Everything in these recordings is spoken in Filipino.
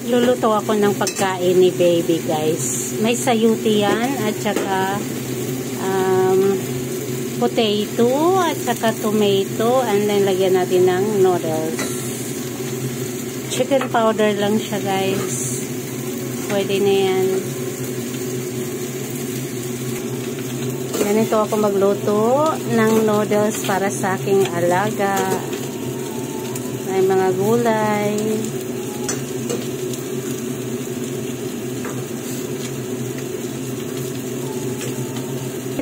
Luluto ako ng pagkain ni baby, guys. May sayuti yan at saka potato at saka tomato, and then lagyan natin ng noodles. Chicken powder lang siya, guys. Pwede na yan. Ganito ako magluto ng noodles para sa aking alaga. May mga gulay.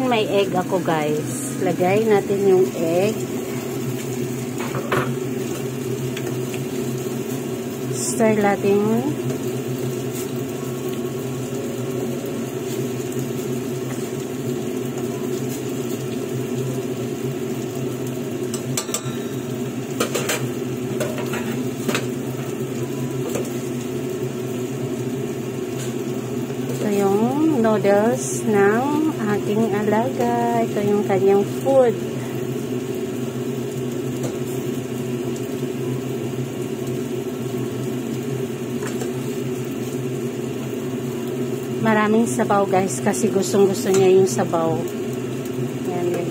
May egg ako, guys. Lagay natin yung egg. Stir natin. Ito yung noodles ng aking alaga. Ito yung kanyang food. Maraming sabaw, guys, kasi gustong-gusto niya yung sabaw. Yan, yan.